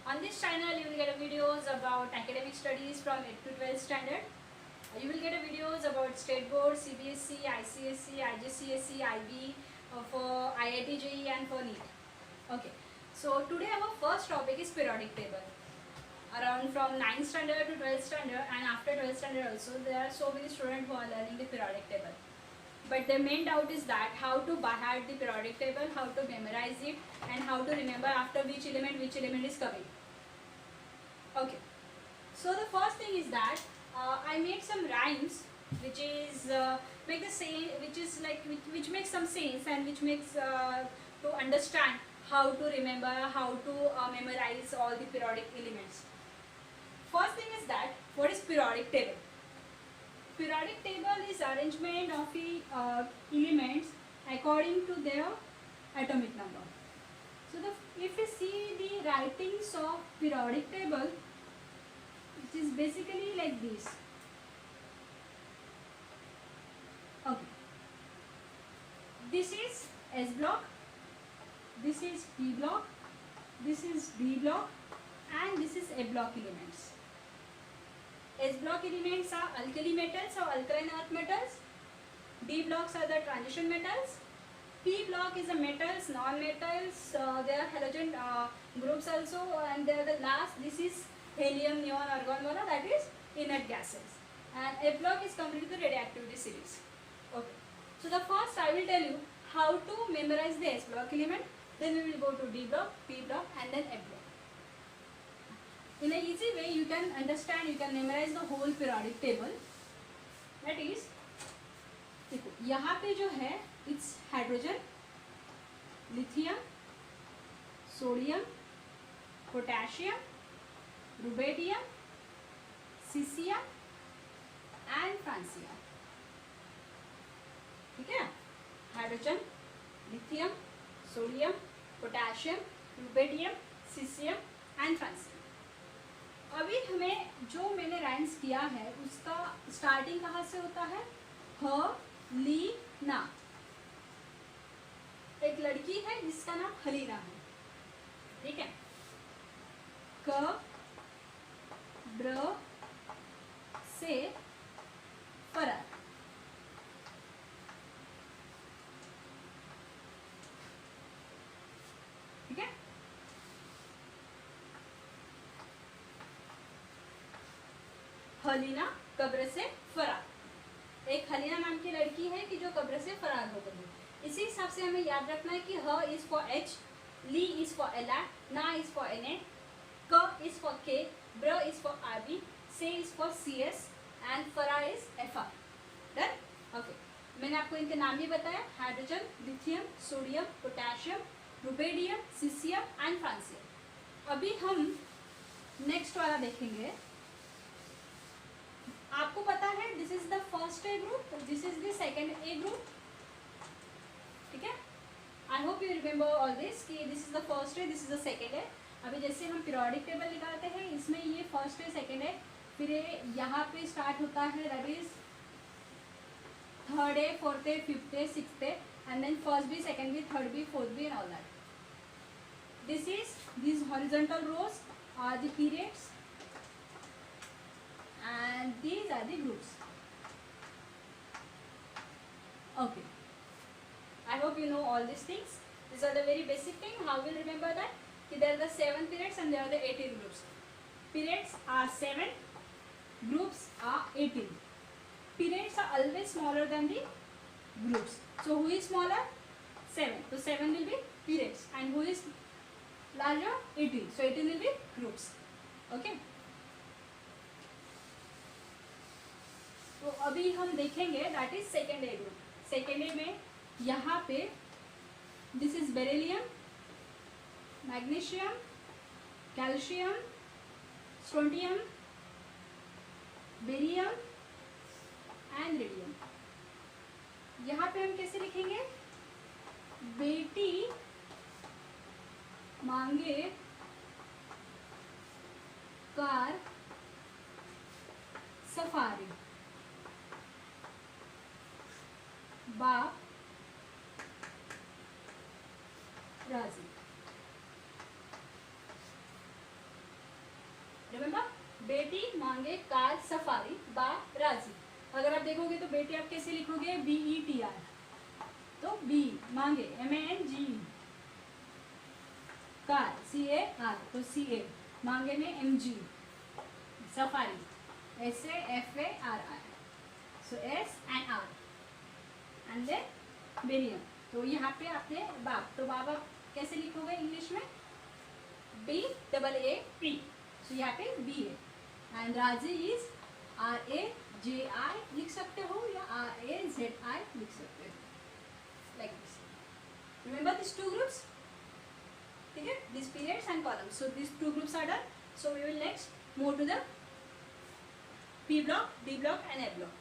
On this channel, you will get videos about academic studies from 8th to 12th standard. You will get videos about state board, CBSE, ICSE, IGCSE, IB, for IIT JEE and for NEET. Okay. So today our first topic is periodic table. Around from 9th standard to 12th standard and after 12th standard also, there are so many students who are learning the periodic table. But the main doubt is that how to by heart the periodic table, how to memorize it, and how to remember after which element is coming. Okay. So the first thing is that I made some rhymes which is make the same, which makes some sense and which makes to understand how to remember, how to memorize all the periodic elements. First thing is that what is periodic table? Periodic table is arrangement of the elements according to their atomic number. So if you see the writings of periodic table, it is basically like this. Okay. This is S block, this is P block, this is D block, and this is A block elements. S block elements are alkali metals or alkaline earth metals. D blocks are the transition metals. P block is the metals, non-metals. They are halogen groups also, and they are the last. This is helium, neon, argon, wala, that is inert gases. And A block is completely the radioactivity series. Okay. So the first I will tell you how to memorize the S block element. Then we will go to D block, P block, and then A block. In an easy way, you can understand, you can memorize the whole periodic table. That is, देखो यहाँ पे जो है it's hydrogen, lithium, sodium, potassium, rubidium, cesium and francium. ठीक है? Hydrogen, lithium, sodium, potassium, rubidium, cesium and francium. अभी हमें जो मैंने राइम्स किया है उसका स्टार्टिंग कहाँ से होता है? हलीना. एक लड़की है जिसका नाम हलीना है. ठीक है? क ब्र से फरार. ठीक है? हलीना कब्र से फरार. एक हलीना नाम की लड़की है कि जो कब्र से फरार हो गई. इसी हिसाब से हमें याद रखना है कि ह इज फॉर एच, ली इज फॉर एला, ना इज फॉर एन ए, क इज फॉर के, ब्र इज फॉर आर बी, से is for C S and फरार is F R. Done? Okay. मैंने आपको इनके नाम भी बताया, hydrogen, lithium, sodium, potassium, rubidium, caesium and francium. अभी हम नेक्स्ट वाला देखेंगे. आपको पता है this is the first A group, this is the second A group. ठीक है? I hope you remember all this कि this is the first A, this is the second ए. अभी जैसे हम पीरियोडिक टेबल निकालते हैं, इसमें ये फर्स्ट ए, सेकेंड ए, फिर ये यहाँ पे स्टार्ट होता है, that is third A, fourth A, fifth A, sixth A, and then first B, second B, third B, fourth B and all that. This is these horizontal rows are the periods and these are the groups. Okay, I hope you know all these things. These are the very basic thing. How will remember that? There are the 7 periods and there are the 18 groups. Periods are 7, groups are 18. Periods are always smaller than the groups. So who is smaller? 7. So 7 will be periods, and who is larger? 18. So 18 will be groups. Okay. तो अभी हम देखेंगे that is second A group. Second A में यहाँ पे this is beryllium, magnesium, calcium, strontium, barium and radium. यहाँ पे हम कैसे लिखेंगे? बेटी मांगे कार सफारी, बाप राजी. रिमेम्बर, बेटी मांगे कार सफारी बा राजी। अगर आप देखोगे तो बेटी आप कैसे लिखोगे, BETR, तो बी मांगे MANG, कार CAR, तो CA, मांगे में MG, safari SAFARI, so S and R and then barium. तो यहाँ पे आपने बाप, तो बाप आप कैसे लिखोगे इंग्लिश में, BAAP, सो यहाँ पे B है। एंड राजी इज RAJI लिख सकते हो या RAZI लिख सकते हो, like this. Remember this two groups, ठीक है, this periods and columns. So this two groups are done. So we will next move to the P block, D block and A block.